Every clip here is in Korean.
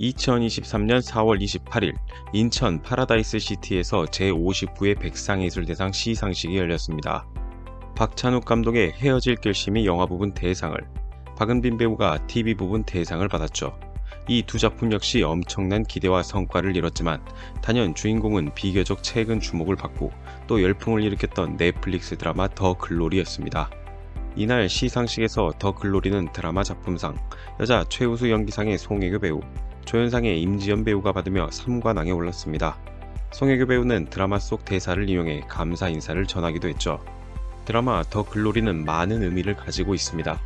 2023년 4월 28일 인천 파라다이스 시티에서 제59회 백상예술대상 시상식이 열렸습니다. 박찬욱 감독의 헤어질 결심이 영화 부분 대상을, 박은빈 배우가 TV 부분 대상을 받았죠. 이 두 작품 역시 엄청난 기대와 성과를 이뤘지만 단연 주인공은 비교적 최근 주목을 받고 또 열풍을 일으켰던 넷플릭스 드라마 더 글로리였습니다. 이날 시상식에서 더 글로리는 드라마 작품상, 여자 최우수 연기상의 송혜교 배우, 조연상의 임지연 배우가 받으며 3관왕에 올랐습니다. 송혜교 배우는 드라마 속 대사를 이용해 감사 인사를 전하기도 했죠. 드라마 더 글로리는 많은 의미를 가지고 있습니다.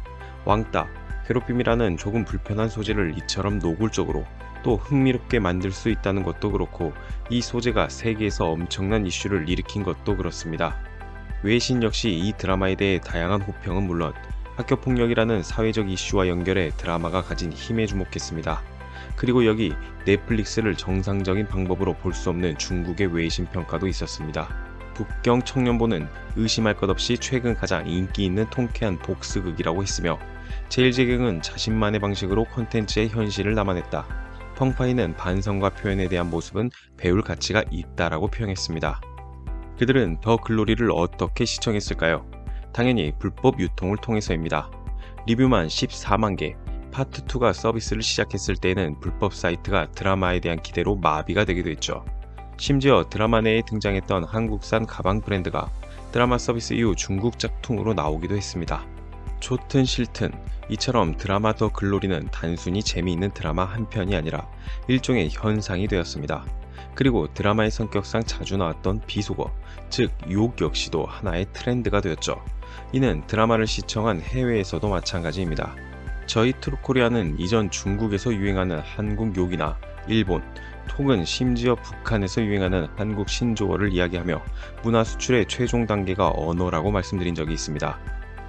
왕따, 괴롭힘이라는 조금 불편한 소재를 이처럼 노골적으로 또 흥미롭게 만들 수 있다는 것도 그렇고, 이 소재가 세계에서 엄청난 이슈를 일으킨 것도 그렇습니다. 외신 역시 이 드라마에 대해 다양한 호평은 물론 학교폭력이라는 사회적 이슈와 연결해 드라마가 가진 힘에 주목했습니다. 그리고 여기 넷플릭스를 정상적인 방법으로 볼 수 없는 중국의 외신 평가도 있었습니다. 북경 청년보는 의심할 것 없이 최근 가장 인기 있는 통쾌한 복스극이라고 했으며, 제일제경은 자신만의 방식으로 콘텐츠의 현실을 담아냈다. 펑파이는 반성과 표현에 대한 모습은 배울 가치가 있다라고 평했습니다. 그들은 더 글로리를 어떻게 시청했을까요? 당연히 불법 유통을 통해서입니다. 리뷰만 14만 개, 파트 2가 서비스를 시작했을 때에는 불법 사이트가 드라마에 대한 기대로 마비가 되기도 했죠. 심지어 드라마 내에 등장했던 한국산 가방 브랜드가 드라마 서비스 이후 중국 짝퉁으로 나오기도 했습니다. 좋든 싫든 이처럼 드라마 더 글로리는 단순히 재미있는 드라마 한 편이 아니라 일종의 현상이 되었습니다. 그리고 드라마의 성격상 자주 나왔던 비속어, 즉 욕 역시도 하나의 트렌드가 되었죠. 이는 드라마를 시청한 해외에서도 마찬가지입니다. 저희 트루코리아는 이전 중국에서 유행하는 한국 욕이나 일본, 혹은 심지어 북한에서 유행하는 한국 신조어를 이야기하며 문화 수출의 최종 단계가 언어라고 말씀드린 적이 있습니다.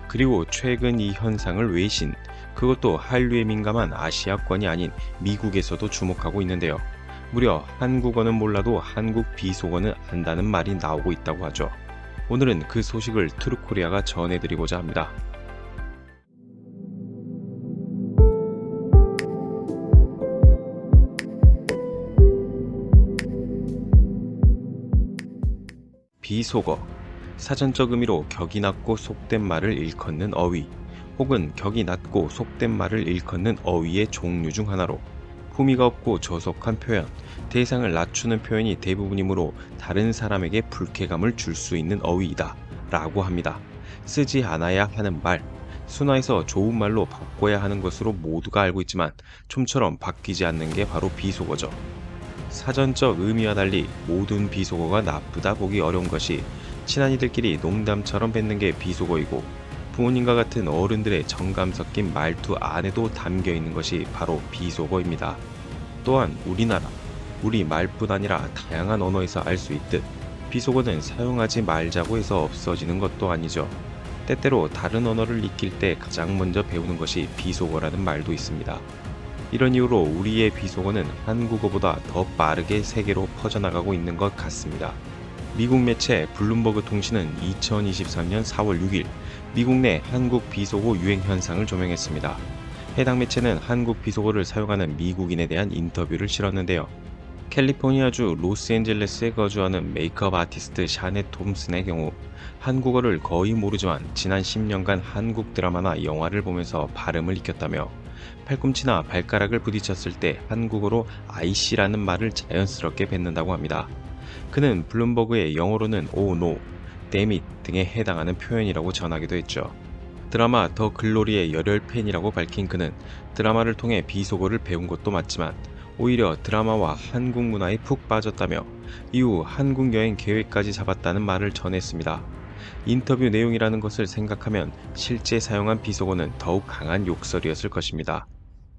그리고 최근 이 현상을 외신, 그것도 한류에 민감한 아시아권이 아닌 미국에서도 주목하고 있는데요. 무려 한국어는 몰라도 한국 비속어는 안다는 말이 나오고 있다고 하죠. 오늘은 그 소식을 트루코리아가 전해드리고자 합니다. 비속어, 사전적 의미로 격이 낮고 속된 말을 일컫는 어휘, 혹은 격이 낮고 속된 말을 일컫는 어휘의 종류 중 하나로, 품위가 없고 저속한 표현, 대상을 낮추는 표현이 대부분이므로 다른 사람에게 불쾌감을 줄 수 있는 어휘이다 라고 합니다. 쓰지 않아야 하는 말, 순화해서 좋은 말로 바꿔야 하는 것으로 모두가 알고 있지만 좀처럼 바뀌지 않는 게 바로 비속어죠. 사전적 의미와 달리 모든 비속어가 나쁘다 보기 어려운 것이, 친한이들끼리 농담처럼 뱉는 게 비속어이고, 부모님과 같은 어른들의 정감 섞인 말투 안에도 담겨 있는 것이 바로 비속어입니다. 또한 우리나라, 우리 말뿐 아니라 다양한 언어에서 알 수 있듯 비속어는 사용하지 말자고 해서 없어지는 것도 아니죠. 때때로 다른 언어를 익힐 때 가장 먼저 배우는 것이 비속어라는 말도 있습니다. 이런 이유로 우리의 비속어는 한국어보다 더 빠르게 세계로 퍼져나가고 있는 것 같습니다. 미국 매체 블룸버그 통신은 2023년 4월 6일 미국 내 한국 비속어 유행 현상을 조명했습니다. 해당 매체는 한국 비속어를 사용하는 미국인에 대한 인터뷰를 실었는데요. 캘리포니아주 로스앤젤레스에 거주하는 메이크업 아티스트 샤넷 톰슨의 경우 한국어를 거의 모르지만 지난 10년간 한국 드라마나 영화를 보면서 발음을 익혔다며, 팔꿈치나 발가락을 부딪혔을 때 한국어로 아이씨라는 말을 자연스럽게 뱉는다고 합니다. 그는 블룸버그의 영어로는 oh no, damn it 등에 해당하는 표현이라고 전하기도 했죠. 드라마 더 글로리의 열혈 팬이라고 밝힌 그는 드라마를 통해 비속어를 배운 것도 맞지만 오히려 드라마와 한국 문화에 푹 빠졌다며 이후 한국 여행 계획까지 잡았다는 말을 전했습니다. 인터뷰 내용이라는 것을 생각하면 실제 사용한 비속어는 더욱 강한 욕설이었을 것입니다.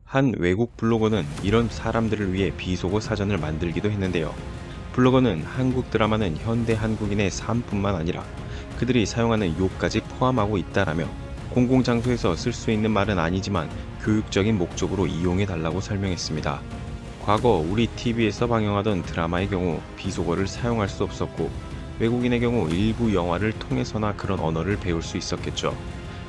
한 외국 블로거는 이런 사람들을 위해 비속어 사전을 만들기도 했는데요. 블로거는 한국 드라마는 현대 한국인의 삶뿐만 아니라 그들이 사용하는 욕까지 포함하고 있다라며, 공공장소에서 쓸 수 있는 말은 아니지만 교육적인 목적으로 이용해달라고 설명했습니다. 과거 우리 TV에서 방영하던 드라마의 경우 비속어를 사용할 수 없었고, 외국인의 경우 일부 영화를 통해서나 그런 언어를 배울 수 있었겠죠.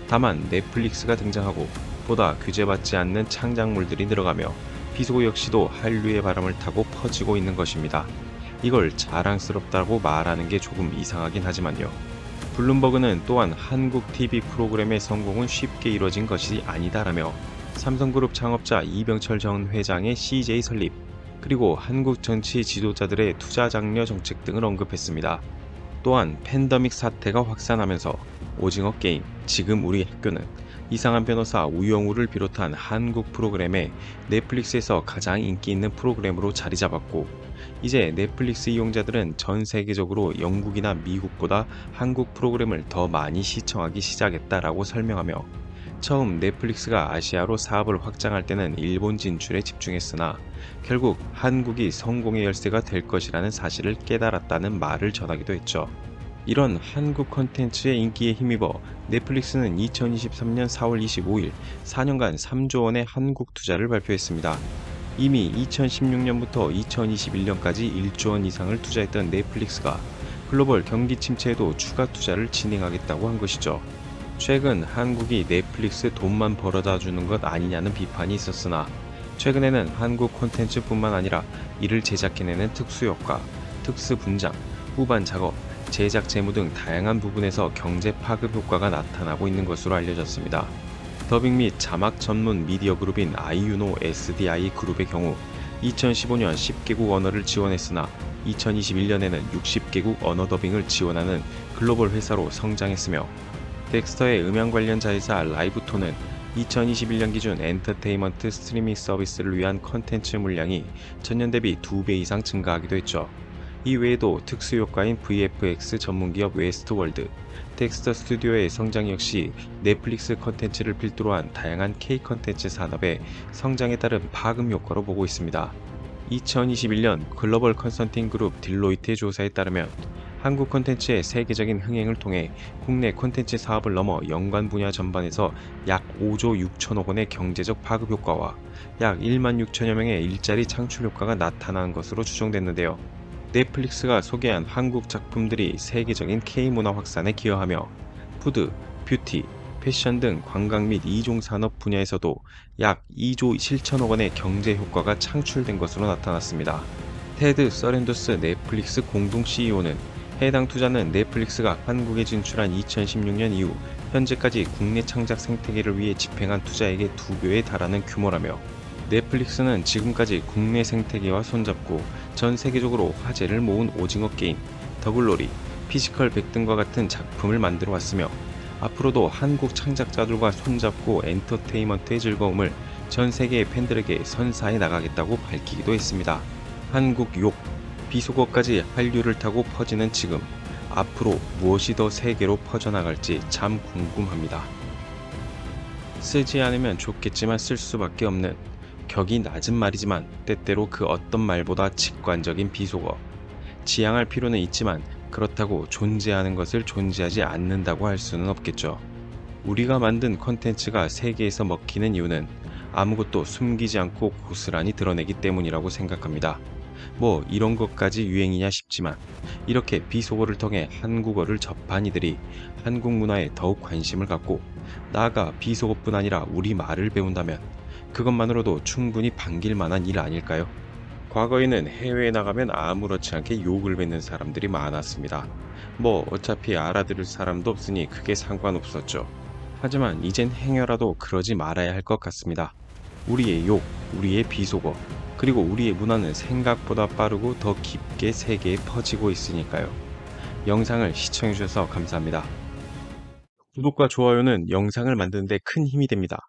다만 넷플릭스가 등장하고 보다 규제받지 않는 창작물들이 늘어가며 비속어 역시도 한류의 바람을 타고 퍼지고 있는 것입니다. 이걸 자랑스럽다고 말하는 게 조금 이상하긴 하지만요. 블룸버그는 또한 한국 TV 프로그램의 성공은 쉽게 이뤄진 것이 아니다라며 삼성그룹 창업자 이병철 전 회장의 CJ 설립, 그리고 한국 정치 지도자들의 투자 장려 정책 등을 언급했습니다. 또한 팬데믹 사태가 확산하면서 오징어 게임, 지금 우리 학교는, 이상한 변호사 우영우를 비롯한 한국 프로그램에 넷플릭스에서 가장 인기 있는 프로그램으로 자리 잡았고, 이제 넷플릭스 이용자들은 전 세계적으로 영국이나 미국보다 한국 프로그램을 더 많이 시청하기 시작했다라고 설명하며, 처음 넷플릭스가 아시아로 사업을 확장할 때는 일본 진출에 집중했으나 결국 한국이 성공의 열쇠가 될 것이라는 사실을 깨달았다는 말을 전하기도 했죠. 이런 한국 콘텐츠의 인기에 힘입어 넷플릭스는 2023년 4월 25일 4년간 3조 원의 한국 투자를 발표했습니다. 이미 2016년부터 2021년까지 1조 원 이상을 투자했던 넷플릭스가 글로벌 경기 침체에도 추가 투자를 진행하겠다고 한 것이죠. 최근 한국이 넷플릭스 돈만 벌어다 주는 것 아니냐는 비판이 있었으나, 최근에는 한국 콘텐츠뿐만 아니라 이를 제작해내는 특수효과, 특수분장, 후반 작업, 제작 재무 등 다양한 부분에서 경제 파급 효과가 나타나고 있는 것으로 알려졌습니다. 더빙 및 자막 전문 미디어 그룹인 아이유노 SDI 그룹의 경우 2015년 10개국 언어를 지원했으나 2021년에는 60개국 언어 더빙을 지원하는 글로벌 회사로 성장했으며, 덱스터의 음향 관련 자회사 라이브톤은 2021년 기준 엔터테인먼트 스트리밍 서비스를 위한 컨텐츠 물량이 전년 대비 2배 이상 증가하기도 했죠. 이 외에도 특수효과인 VFX 전문기업 웨스트월드, 덱스터 스튜디오의 성장 역시 넷플릭스 컨텐츠를 필두로 한 다양한 K 컨텐츠 산업의 성장에 따른 파급 효과로 보고 있습니다. 2021년 글로벌 컨설팅 그룹 딜로이트의 조사에 따르면 한국 콘텐츠의 세계적인 흥행을 통해 국내 콘텐츠 사업을 넘어 연관 분야 전반에서 약 5조 6천억 원의 경제적 파급 효과와 약 1만 6천여 명의 일자리 창출 효과가 나타난 것으로 추정됐는데요. 넷플릭스가 소개한 한국 작품들이 세계적인 K문화 확산에 기여하며 푸드, 뷰티, 패션 등 관광 및 이종 산업 분야에서도 약 2조 7천억 원의 경제 효과가 창출된 것으로 나타났습니다. 테드 서렌도스 넷플릭스 공동 CEO는 해당 투자는 넷플릭스가 한국에 진출한 2016년 이후 현재까지 국내 창작 생태계를 위해 집행한 투자액의 2배에 달하는 규모라며, 넷플릭스는 지금까지 국내 생태계와 손잡고 전 세계적으로 화제를 모은 오징어 게임, 더글로리, 피지컬 100 등과 같은 작품을 만들어 왔으며, 앞으로도 한국 창작자들과 손잡고 엔터테인먼트의 즐거움을 전 세계의 팬들에게 선사해 나가겠다고 밝히기도 했습니다. 한국 욕, 비속어까지 한류를 타고 퍼지는 지금, 앞으로 무엇이 더 세계로 퍼져나갈지 참 궁금합니다. 쓰지 않으면 좋겠지만 쓸 수밖에 없는, 격이 낮은 말이지만 때때로 그 어떤 말보다 직관적인 비속어. 지양할 필요는 있지만 그렇다고 존재하는 것을 존재하지 않는다고 할 수는 없겠죠. 우리가 만든 콘텐츠가 세계에서 먹히는 이유는 아무것도 숨기지 않고 고스란히 드러내기 때문이라고 생각합니다. 뭐 이런 것까지 유행이냐 싶지만, 이렇게 비속어를 통해 한국어를 접한 이들이 한국 문화에 더욱 관심을 갖고 나아가 비속어뿐 아니라 우리 말을 배운다면 그것만으로도 충분히 반길 만한 일 아닐까요? 과거에는 해외에 나가면 아무렇지 않게 욕을 뱉는 사람들이 많았습니다. 뭐 어차피 알아들을 사람도 없으니 크게 상관없었죠. 하지만 이젠 행여라도 그러지 말아야 할 것 같습니다. 우리의 욕, 우리의 비속어, 그리고 우리의 문화는 생각보다 빠르고 더 깊게 세계에 퍼지고 있으니까요. 영상을 시청해주셔서 감사합니다. 구독과 좋아요는 영상을 만드는 데 큰 힘이 됩니다.